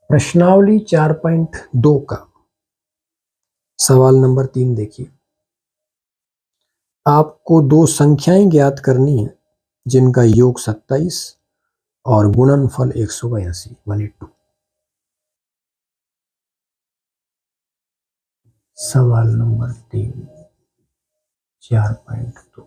प्रश्नावली 4.2 का सवाल नंबर 3 देखिए। आपको दो संख्याएं ज्ञात करनी है जिनका योग 27 और गुणनफल 182 182। सवाल नंबर 3 4.2।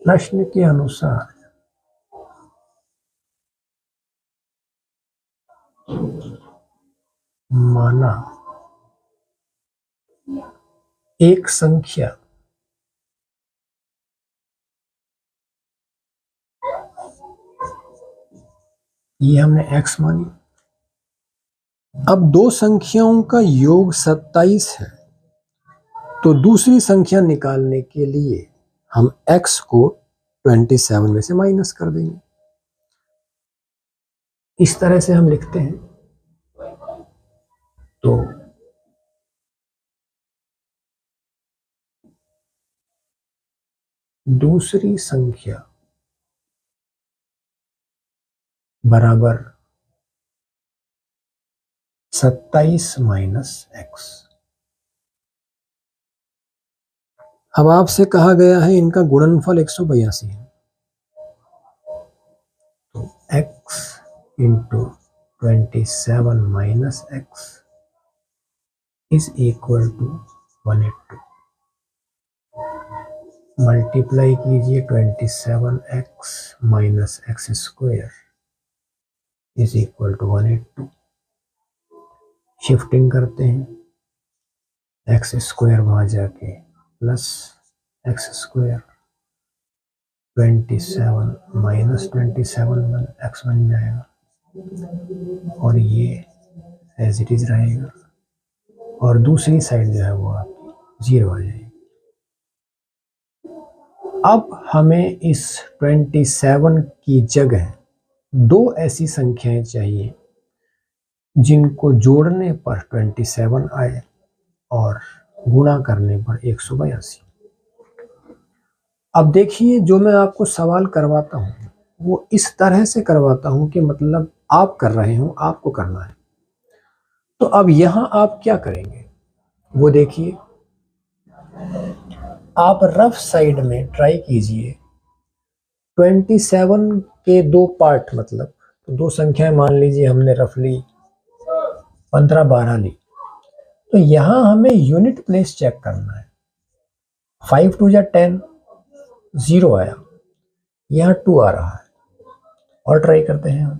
प्रश्न के अनुसार माना एक संख्या ये हमने x मानी। अब दो संख्याओं का योग 27 है, तो दूसरी संख्या निकालने के लिए हम x को 27 में से माइनस कर देंगे। इस तरह से हम लिखते हैं। तो दूसरी संख्या बराबर 27 माइनस x। अब आपसे कहा गया है इनका गुणनफल 182 है, तो x into 27 minus x is equal to 182। Multiply कीजिए 27x minus X square is equal to 182। Shifting करते हैं, एक्स स्क्वायर वहां जाके plus X square 27 minus 27 X बन जाएगा और ये एज इट इज रहेगा और दूसरी साइड जो है वो आपकी 0 आ जाएगी। अब हमें इस 27 की जगह दो ऐसी संख्याएं चाहिए जिनको जोड़ने पर 27 आए और गुणा करने पर 182। अब देखिए, जो मैं आपको सवाल करवाता हूं वो इस तरह से करवाता हूं कि मतलब आप कर रहे हो, आपको करना है। तो अब यहां आप क्या करेंगे वो देखिए। आप रफ साइड में ट्राई कीजिए 27 के दो पार्ट, मतलब तो दो संख्याएं मान लीजिए हमने रफली 15 12 ली, तो यहां हमें यूनिट प्लेस चेक करना है। 5 2 जा 10, 0 आया, यहां 2 आ रहा है और ट्राई करते हैं हम।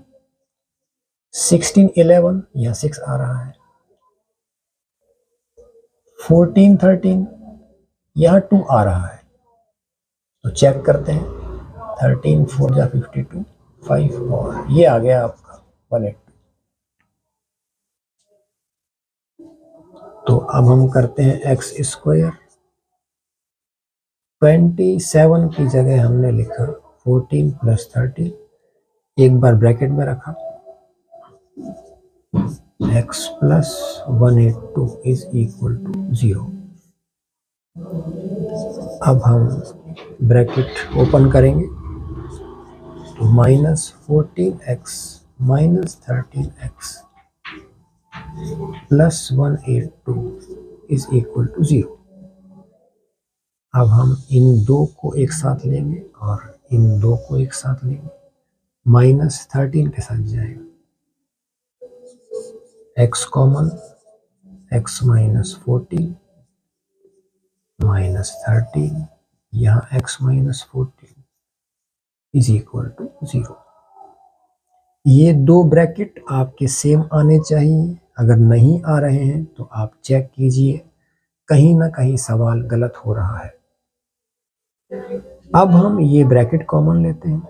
16 11, यहां 6 आ रहा है। 14 13, यहां 2 आ रहा है, तो चेक करते हैं। 13 4 जा 52, 5 और ये आ गया आपका 182। तो अब हम करते हैं एक्स स्क्वायर। 27 की जगह हमने लिखा 14 प्लस 13, एक बार ब्रैकेट में रखा, x plus 182 is equal to 0। अब हम ब्रैकेट ओपन करेंगे, तो minus 14x minus 13x plus 182 is equal to 0। अब हम इन दो को एक साथ लेंगे और इन दो को एक साथ लेंगे, माइनस 13 के साथ जाएगा, x common, x minus 14 minus 13, यहाँ x minus 14 is equal to 0। ये दो ब्रैकेट आपके सेम आने चाहिए। अगर नहीं आ रहे हैं तो आप चेक कीजिए, कहीं ना कहीं सवाल गलत हो रहा है। अब हम ये ब्रैकेट कॉमन लेते हैं,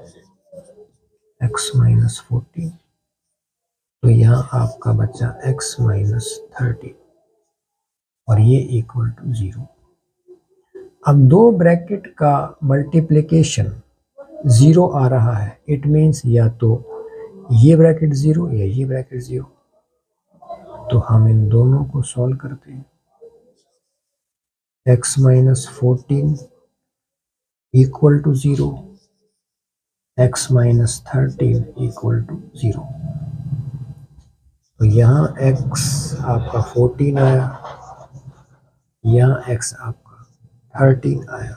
x माइनस 14, तो यहाँ आपका बचा x माइनस 13 और ये इक्वल टू 0। अब दो ब्रैकेट का मल्टीप्लिकेशन 0 आ रहा है, इट मीन्स या तो ये ब्रैकेट 0 या ये ब्रैकेट 0। तो हम इन दोनों को सॉल्व करते हैं। x minus 14 equal to 0, x minus 13 equal to 0। तो यहाँ x आपका 14 आया, यहाँ x आपका 13 आया।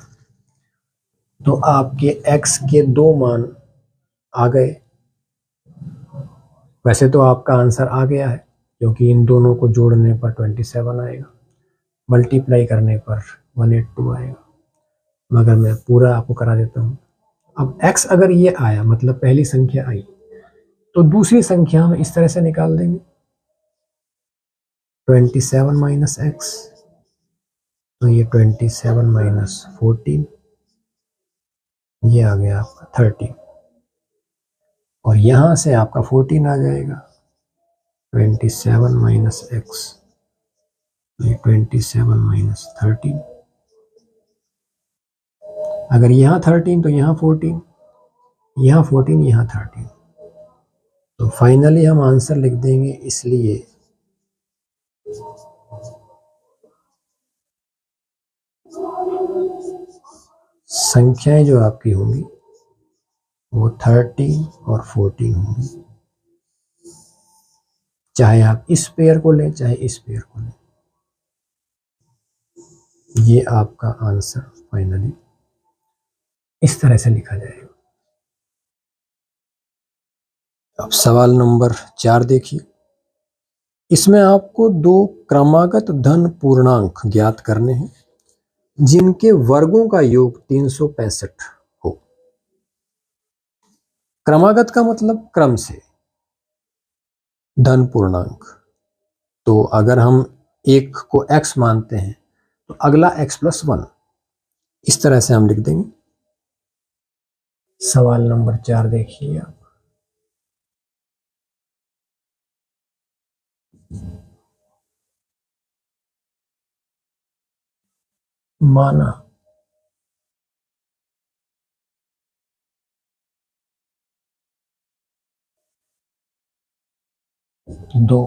तो आपके x के दो मान आ गए। वैसे तो आपका आंसर आ गया है, क्योंकि इन दोनों को जोड़ने पर 27 आएगा, मल्टीप्लाई करने पर 182 आएगा, मगर मैं पूरा आपको करा देता हूँ। अब x अगर ये आया, मतलब पहली संख्या आई, तो दूसरी संख्या हम इस तरह से निकाल देंगे, 27 माइनस x, तो ये 27 माइनस 14, ये आ गया आपका 13, और यहाँ से आपका 14 आ जाएगा, 27 माइनस x, ये 27 माइनस 13, अगर यहाँ 13 तो यहाँ 14, यहाँ 14, यहाँ 13। तो फाइनली हम आंसर लिख देंगे, इसलिए संख्याएं जो आपकी होंगी वो 13 और 14 होंगी, चाहे आप इस पेयर को लें चाहे इस पेयर को लें। ये आपका आंसर फाइनली इस तरह से लिखा जाएगा। अब सवाल नंबर 4 देखिए। इसमें आपको दो क्रमागत धन पूर्णांक ज्ञात करने हैं जिनके वर्गों का योग 365 हो। क्रमागत का मतलब क्रम से, धन पूर्णांक। तो अगर हम एक को x मानते हैं तो अगला x प्लस 1, इस तरह से हम लिख देंगे। सवाल नंबर 4 देखिए आप। माना दो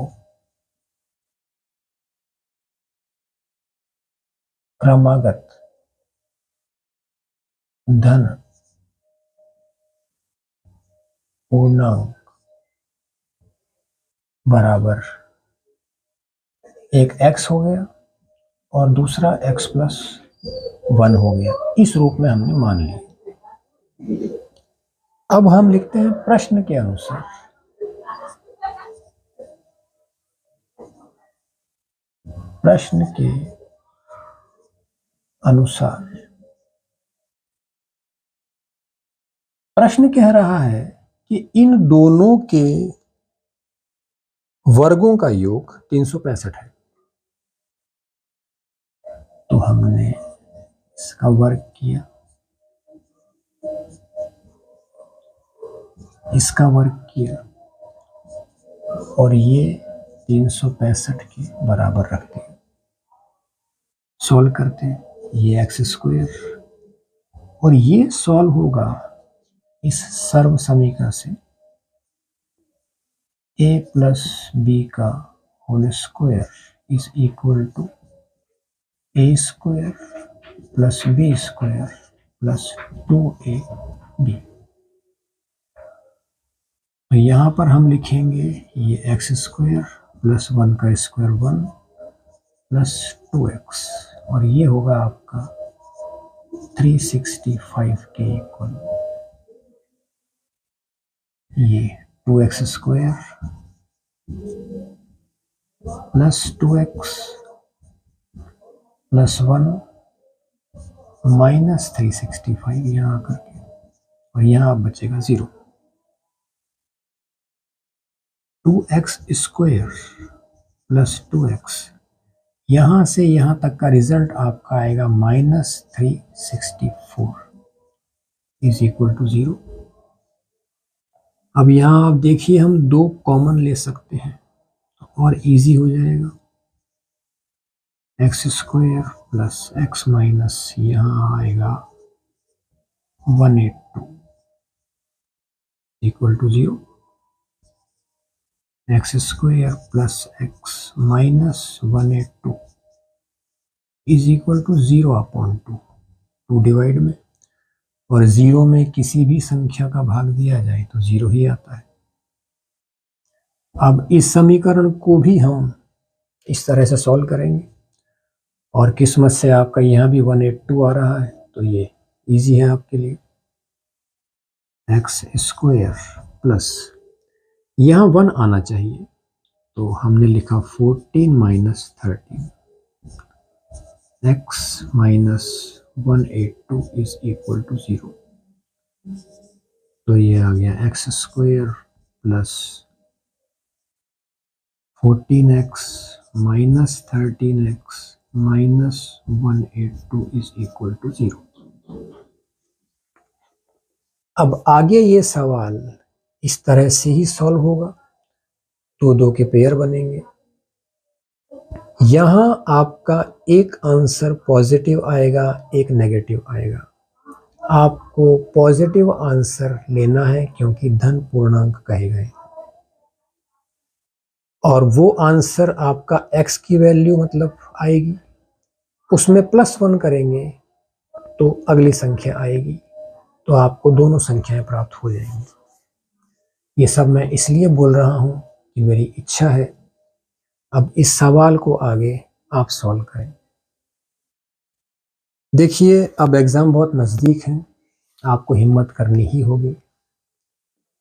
क्रमागत धन पूर्णांक बराबर एक x हो गया और दूसरा x प्लस 1 हो गया, इस रूप में हमने मान लिया। अब हम लिखते हैं प्रश्न के अनुसार। प्रश्न के अनुसार प्रश्न कह रहा है कि इन दोनों के वर्गों का योग 365 है। तो हमने इसका वर्ग किया, इसका वर्ग किया, और ये 365 के बराबर रखते हैं। सॉल्व करते हैं, ये x स्क्वायर, और ये सॉल्व होगा इस सर्व समीकरण से, a प्लस बी का whole square is equal to a square plus b square plus 2ab। तो यहाँ पर हम लिखेंगे ये x स्क्वायर प्लस 1 का स्क्वायर 1 प्लस 2x, और ये होगा आपका 365 के इक्वल। ये 2x square plus 2x plus 1 minus 365 यहाँ आकर के, और यहाँ अब बचेगा 0। 2x स्क्वायर प्लस 2x, यहाँ से यहाँ तक का रिजल्ट आपका आएगा माइनस 364 इज इक्वल टू 0। अब यहाँ आप देखिए हम दो कॉमन ले सकते हैं और इजी हो जाएगा। X square plus x minus यहाँ आएगा 182 equal to 0। X square plus x minus 182 is equal to 0/2, 2 divide में, और 0 में किसी भी संख्या का भाग दिया जाए तो 0 ही आता है। अब इस समीकरण को भी हम इस तरह से सॉल्व करेंगे, और किस्मत से आपका यहाँ भी 182 आ रहा है, तो ये इजी है आपके लिए। एक्स स्क्वायर प्लस, यहाँ 1 आना चाहिए, तो हमने लिखा 14 minus 13, x minus 182 is equal to 0। तो ये आ गया x square plus 14x minus 13x minus 182 is equal to 0। अब आगे ये सवाल इस तरह से ही सॉल्व होगा, तो दो के पेयर बनेंगे। यहां आपका एक आंसर पॉजिटिव आएगा, एक नेगेटिव आएगा। आपको पॉजिटिव आंसर लेना है क्योंकि धन पूर्णांक कहे गए, और वो आंसर आपका x की वैल्यू मतलब आएगी, उसमें +1 करेंगे तो अगली संख्या आएगी, तो आपको दोनों संख्याएं प्राप्त हो जाएंगी। ये सब मैं इसलिए बोल रहा हूं कि मेरी इच्छा है अब इस सवाल को आगे आप सॉल्व करें। देखिए, अब एग्जाम बहुत नज़दीक है, आपको हिम्मत करनी ही होगी,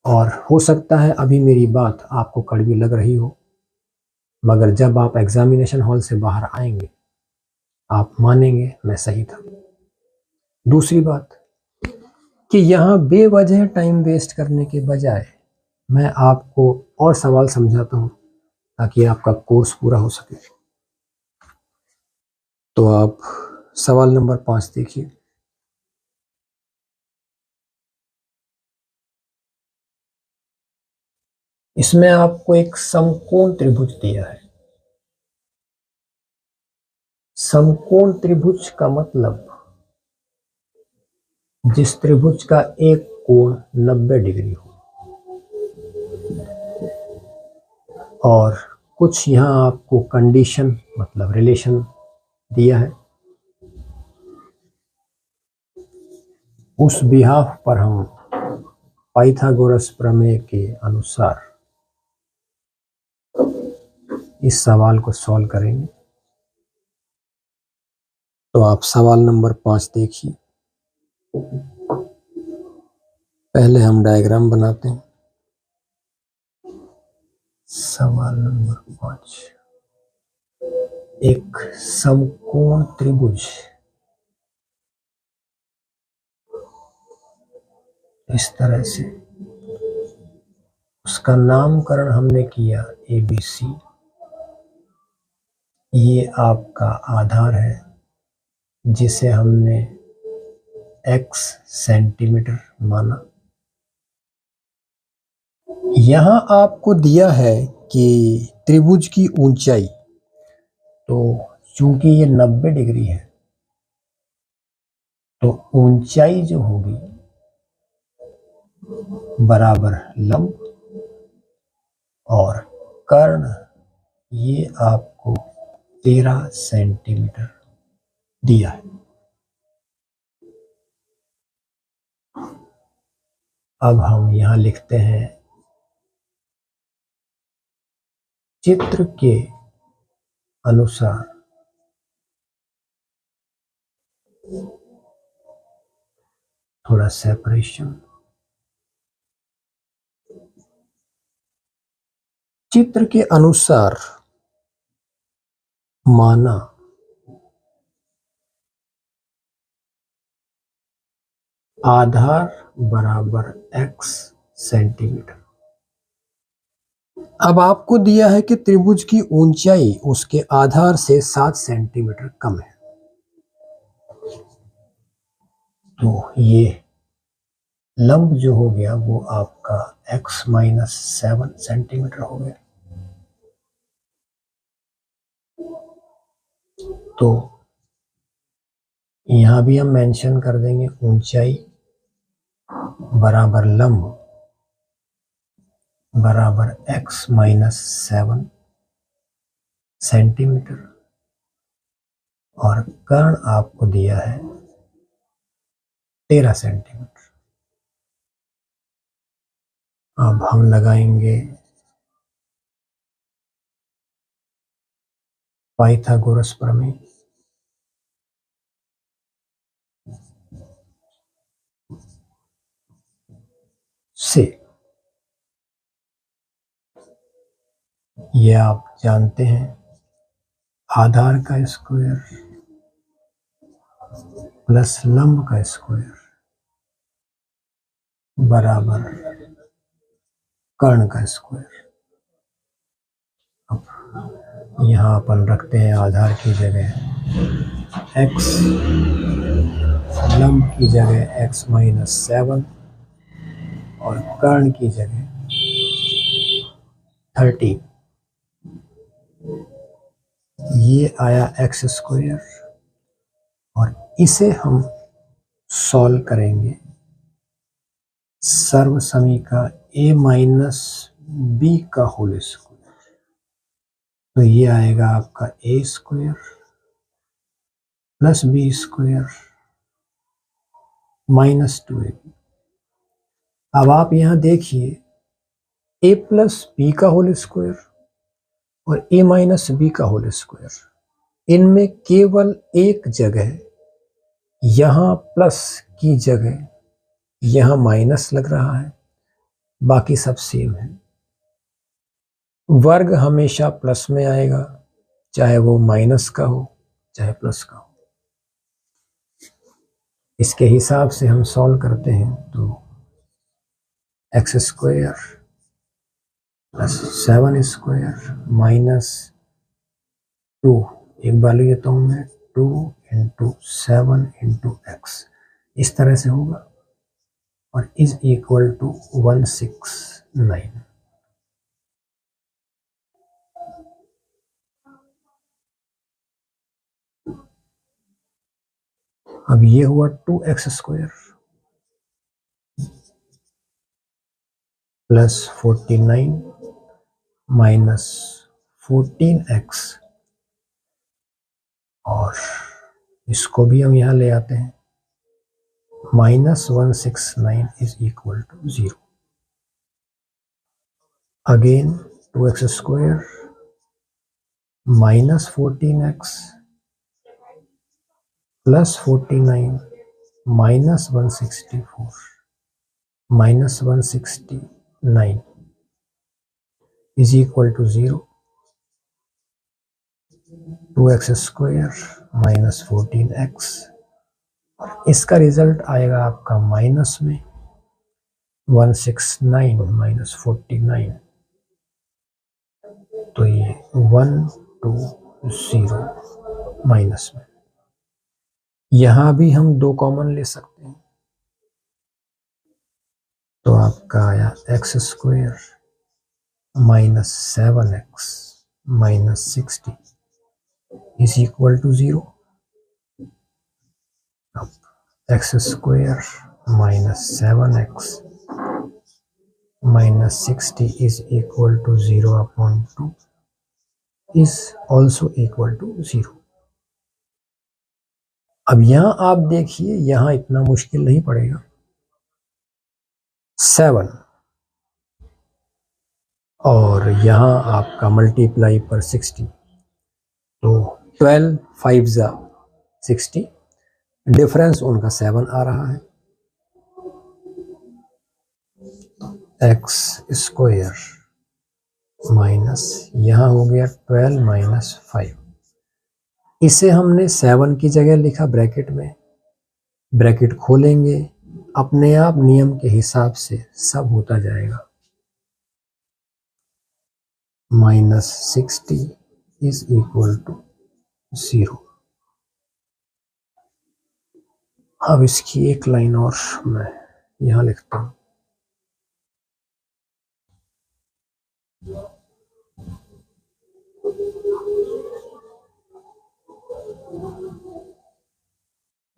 और हो सकता है अभी मेरी बात आपको कड़वी लग रही हो, मगर जब आप एग्जामिनेशन हॉल से बाहर आएंगे आप मानेंगे मैं सही था। दूसरी बात कि यहाँ बेवजह टाइम वेस्ट करने के बजाय मैं आपको और सवाल समझाता हूँ ताकि आपका कोर्स पूरा हो सके। तो आप सवाल नंबर 5 देखिए। इसमें आपको एक समकोण त्रिभुज दिया है। समकोण त्रिभुज का मतलब जिस त्रिभुज का एक कोण 90 डिग्री हो, और कुछ यहाँ आपको कंडीशन मतलब रिलेशन दिया है, उस बिहाफ पर हम पाइथागोरस प्रमेय के अनुसार इस सवाल को सॉल्व करेंगे। तो आप सवाल नंबर 5 देखिए। पहले हम डायग्राम बनाते हैं। सवाल नंबर 5, एक समकोण त्रिभुज इस तरह से, उसका नामकरण हमने किया ABC। ये आपका आधार है जिसे हमने x सेंटीमीटर माना। यहां आपको दिया है कि त्रिभुज की ऊंचाई, तो चूंकि ये 90 डिग्री है तो ऊंचाई जो होगी बराबर लंब, और कर्ण ये आपको 13 सेंटीमीटर दिया है। अब हम यहां लिखते हैं चित्र के अनुसार थोड़ा सेपरेशन। चित्र के अनुसार माना आधार बराबर x सेंटीमीटर। अब आपको दिया है कि त्रिभुज की ऊंचाई उसके आधार से 7 सेंटीमीटर कम है, तो ये लंब जो हो गया वो आपका x माइनस 7 सेंटीमीटर हो गया। तो यहां भी हम मेंशन कर देंगे ऊंचाई बराबर लंब बराबर x-7 सेंटीमीटर और कर्ण आपको दिया है 13 सेंटीमीटर। अब हम लगाएंगे पाइथागोरस प्रमेय। से ये आप जानते हैं, आधार का स्क्वायर प्लस लंब का स्क्वायर बराबर कर्ण का स्क्वायर। अब यहाँ अपन रखते हैं आधार की जगह x, लंब की जगह x-7 और कर्ण की जगह 30। ये आया x स्क्वायर और इसे हम सॉल्व करेंगे सर्व समीका a माइनस बी का होल स्क्वायर। तो ये आएगा आपका a square plus b square minus 2ab। अब आप यहाँ देखिए a प्लस बी का होल स्क्वायर और a माइनस बी का होल स्क्वायर, इनमें केवल एक जगह यहाँ प्लस की जगह यहाँ माइनस लग रहा है, बाकी सब सेम है। वर्ग हमेशा प्लस में आएगा, चाहे वो माइनस का हो चाहे प्लस का हो। इसके हिसाब से हम सॉल्व करते हैं तो x square plus 7 square minus 2, एक बार लेता हूँ मैं, 2 इंटू 7 इंटू एक्स, इस तरह से होगा और इज इक्वल टू 169। अब ये हुआ 2x square plus 49 minus 14x और इसको भी हम यहाँ ले आते हैं, minus 169 is equal to 0। Again 2x square minus 14x plus 49 minus 164 minus 169 is equal to 0। 2x square minus 14x और इसका रिजल्ट आएगा आपका माइनस में 169 माइनस 49, तो ये 120 माइनस में। यहां भी हम 2 कॉमन ले सकते हैं, तो आपका आया x square minus 7x minus 60 is equal to 0। अब x square minus 7x minus 60 is equal to 0 upon 2 is also equal to 0। अब यहां आप देखिए, यहां इतना मुश्किल नहीं पड़ेगा। 7 और यहां आपका मल्टीप्लाई पर 60, तो 12 5 जा 60, डिफरेंस उनका 7 आ रहा है। एक्स स्क्वायर माइनस यहाँ हो गया 12 माइनस 5, इसे हमने 7 की जगह लिखा ब्रैकेट में, ब्रैकेट खोलेंगे, अपने आप नियम के हिसाब से सब होता जाएगा। Minus 60 is equal to 0। अब इसकी एक लाइन और मैं यहाँ लिखता हूँ।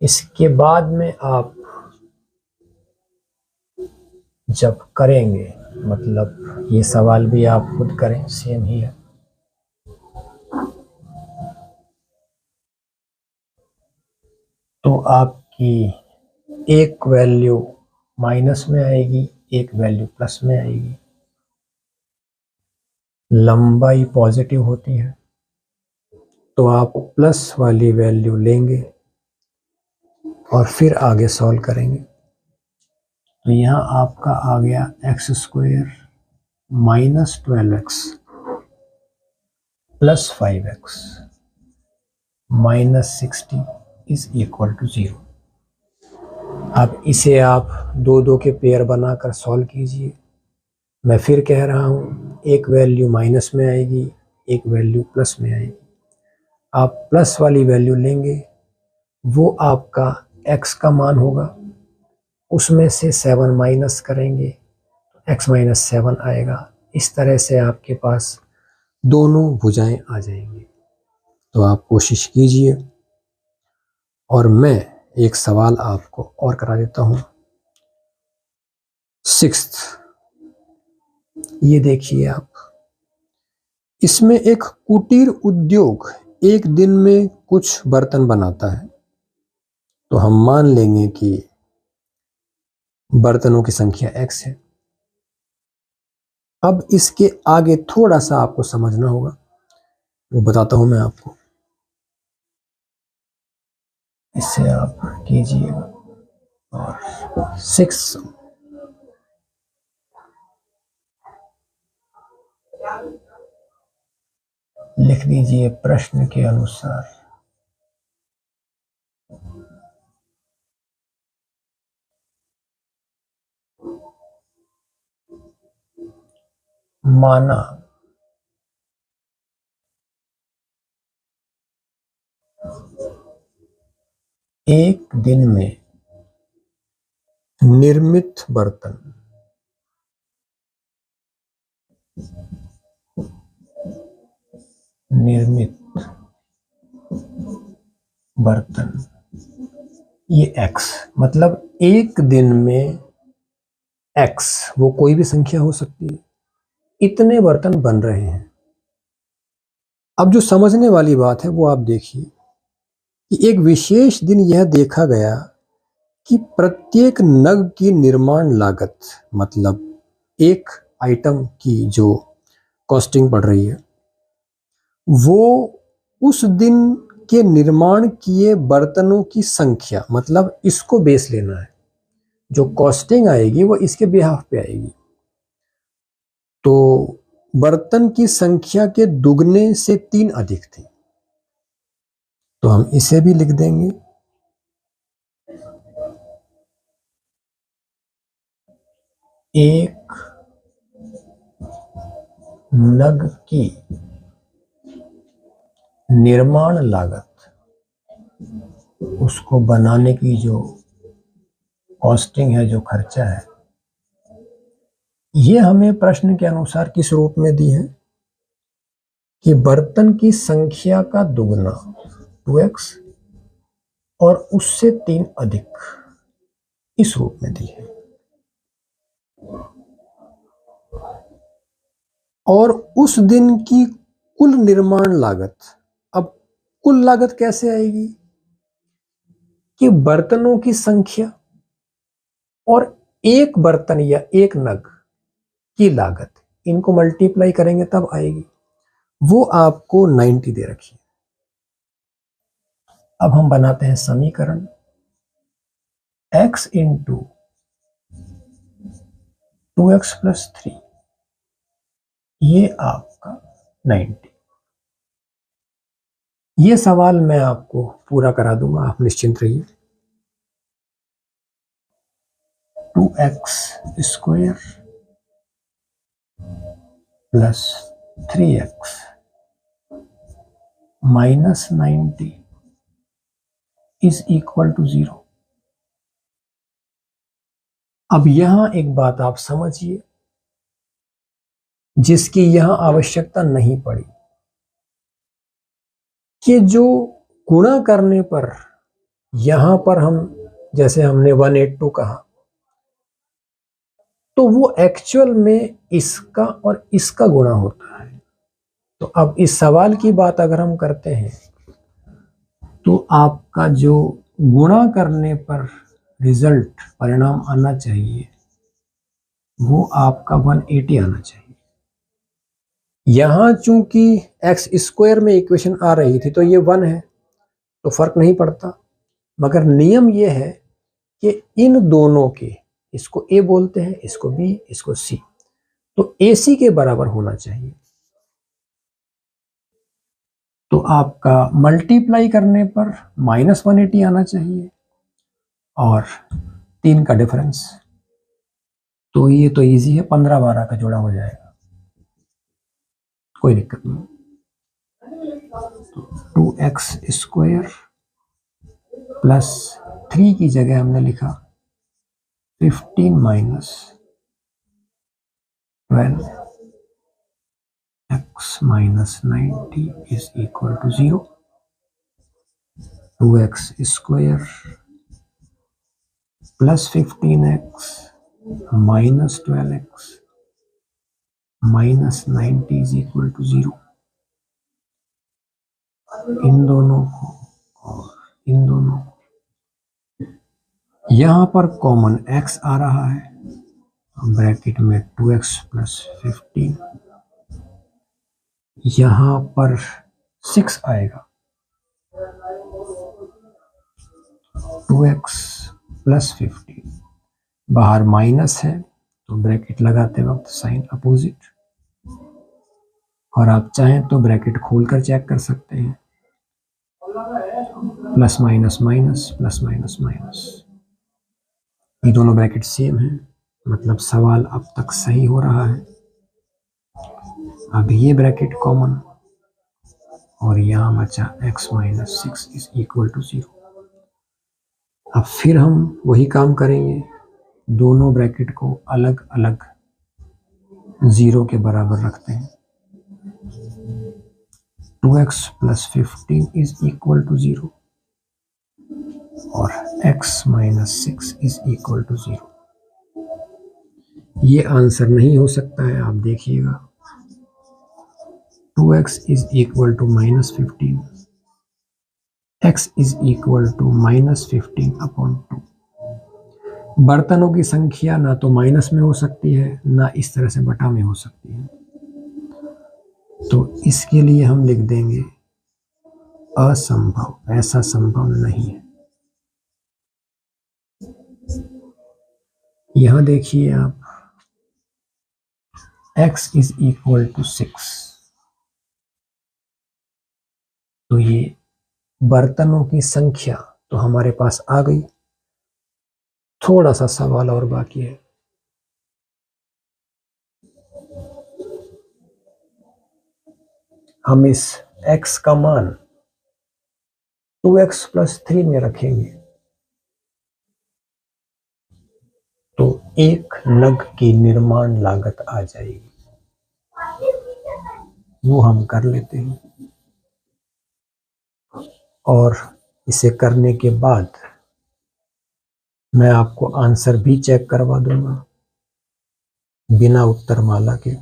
इसके बाद में आप जब करेंगे, मतलब ये सवाल भी आप खुद करें, सेम ही है। तो आपकी एक वैल्यू माइनस में आएगी, एक वैल्यू प्लस में आएगी। लंबाई पॉजिटिव होती है तो आप प्लस वाली वैल्यू लेंगे और फिर आगे सॉल्व करेंगे। तो यहाँ आपका आ गया x square minus 12x plus 5x minus 60 is equal to 0। अब इसे आप दो दो के पेयर बनाकर सॉल्व कीजिए। मैं फिर कह रहा हूँ, एक वैल्यू माइनस में आएगी, एक वैल्यू प्लस में आएगी। आप प्लस वाली वैल्यू लेंगे, वो आपका x का मान होगा, उसमें से 7 माइनस करेंगे तो x माइनस 7 आएगा। इस तरह से आपके पास दोनों भुजाएं आ जाएंगी। तो आप कोशिश कीजिए। और मैं एक सवाल आपको और करा देता हूँ। 6th, ये देखिए आप, इसमें एक कुटीर उद्योग एक दिन में कुछ बर्तन बनाता है। तो हम मान लेंगे कि बर्तनों की संख्या x है। अब इसके आगे थोड़ा सा आपको समझना होगा, वो बताता हूं मैं आपको। इससे आप कीजिएगा। और 6 लिख दीजिए प्रश्न के अनुसार। माना एक दिन में निर्मित बर्तन ये x, मतलब एक दिन में x, वो कोई भी संख्या हो सकती है, इतने बर्तन बन रहे हैं। अब जो समझने वाली बात है वो आप देखिए कि एक विशेष दिन यह देखा गया कि प्रत्येक नग की निर्माण लागत, मतलब एक आइटम की जो कॉस्टिंग पड़ रही है, वो उस दिन के निर्माण किए बर्तनों की संख्या, मतलब इसको बेस लेना है, जो कॉस्टिंग आएगी वो इसके बिहाफ पे आएगी। तो बर्तन की संख्या के दुगने से 3 अधिक थी। तो हम इसे भी लिख देंगे। एक नग की निर्माण लागत, उसको बनाने की जो कॉस्टिंग है, जो खर्चा है, ये हमें प्रश्न के अनुसार किस रूप में दी है कि बर्तन की संख्या का दुगना 2x और उससे 3 अधिक, इस रूप में दी है। और उस दिन की कुल निर्माण लागत, अब कुल लागत कैसे आएगी कि बर्तनों की संख्या और एक बर्तन या एक नग की लागत, इनको मल्टीप्लाई करेंगे तब आएगी। वो आपको 90 दे रखी है। अब हम बनाते हैं समीकरण, x इंटू 2x प्लस 3, ये आपका 90। ये सवाल मैं आपको पूरा करा दूंगा, आप निश्चिंत रहिए। 2x square plus 3x minus 90 is equal to 0। अब यहां एक बात आप समझिए, जिसकी यहां आवश्यकता नहीं पड़ी, कि जो गुणा करने पर यहां पर हम, जैसे हमने 182 कहा, तो वो एक्चुअल में इसका और इसका गुणा होता है। तो अब इस सवाल की बात अगर हम करते हैं तो आपका जो गुणा करने पर रिजल्ट परिणाम आना चाहिए वो आपका 180 आना चाहिए। यहां चूंकि एक्स स्क्वायर में इक्वेशन आ रही थी तो ये 1 है तो फर्क नहीं पड़ता, मगर नियम ये है कि इन दोनों के, इसको ए बोलते हैं, इसको बी, इसको सी, तो AC के बराबर होना चाहिए। तो आपका मल्टीप्लाई करने पर -180 आना चाहिए और 3 का डिफरेंस, तो ये तो इजी है, 15-12 का जोड़ा हो जाएगा, कोई दिक्कत नहीं। तो 2x² प्लस 3 की जगह हमने लिखा 15 minus 12 x minus 90 is equal to 0. 2x² plus 15x minus 12x minus 90 is equal to 0. इन दोनों को और इन दोनों को, यहां पर कॉमन x आ रहा है, ब्रैकेट में 2x plus 15, यहां पर 6 आएगा, 2x plus 15, बाहर माइनस है तो ब्रैकेट लगाते वक्त साइन अपोजिट, और आप चाहें तो ब्रैकेट खोलकर चेक कर सकते हैं, plus minus minus plus minus minus, ये दोनों ब्रैकेट सेम हैं, मतलब सवाल अब तक सही हो रहा है। अब ये ब्रैकेट कॉमन और यहां बचा x minus 6 is equal to 0। अब फिर हम वही काम करेंगे, दोनों ब्रैकेट को अलग अलग 0 के बराबर रखते हैं। 2x plus 15 is equal to 0 और x minus 6 is equal to 0। ये आंसर नहीं हो सकता है, आप देखिएगा। 2x is equal to -15, x is equal to -15 upon 2। बर्तनों की संख्या ना तो माइनस में हो सकती है ना इस तरह से बटा में हो सकती है, तो इसके लिए हम लिख देंगे असंभव, ऐसा संभव नहीं है। यहां देखिए आप, x is equal to 6, तो ये बर्तनों की संख्या तो हमारे पास आ गई। थोड़ा सा सवाल और बाकी है, हम इस x का मान 2x plus 3 में रखेंगे तो एक नग की निर्माण लागत आ जाएगी, वो हम कर लेते हैं। और इसे करने के बाद मैं आपको आंसर भी चेक करवा दूंगा बिना उत्तर माला के,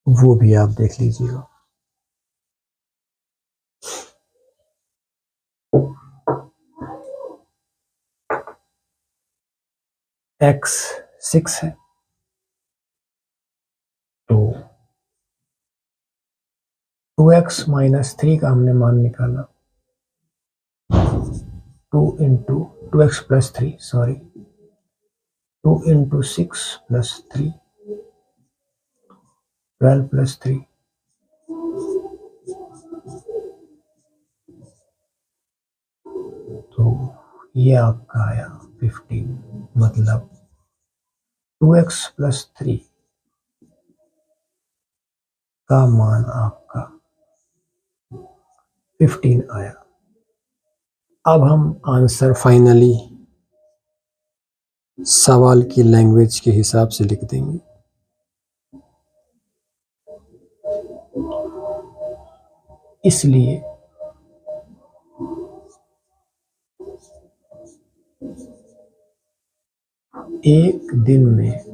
वो भी आप देख लीजिएगा। x 6 है तो 2x minus 3 का हमने मान निकाला, 2 into 2x plus 3, sorry 2 into 6 plus 3, 12 plus 3, तो ये आपका आया 15, मतलब 2x plus 3 का मान आपका 15 आया। अब हम आंसर फाइनली सवाल की लैंग्वेज के हिसाब से लिख देंगे। इसलिए एक दिन में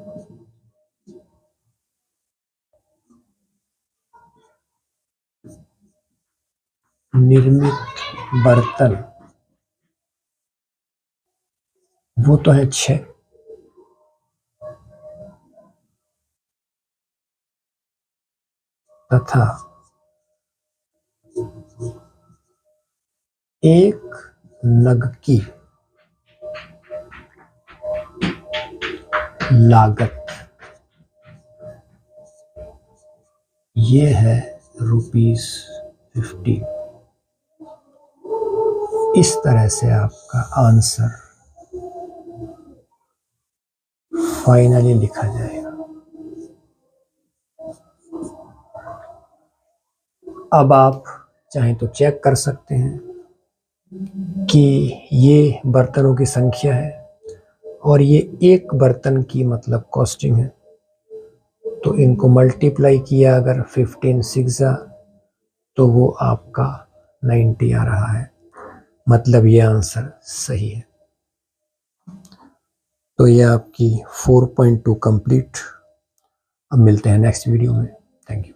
निर्मित बर्तन, वो तो है 6। तथा एक नग की लागत ये है ₹50। इस तरह से आपका आंसर फाइनली लिखा जाएगा। अब आप चाहें तो चेक कर सकते हैं कि ये बर्तनों की संख्या है और ये एक बर्तन की मतलब कॉस्टिंग है। तो इनको मल्टीप्लाई किया अगर 15 6 तो वो आपका 90 आ रहा है, मतलब ये आंसर सही है। तो ये आपकी 4.2 कंप्लीट। अब मिलते हैं नेक्स्ट वीडियो में। Thank you.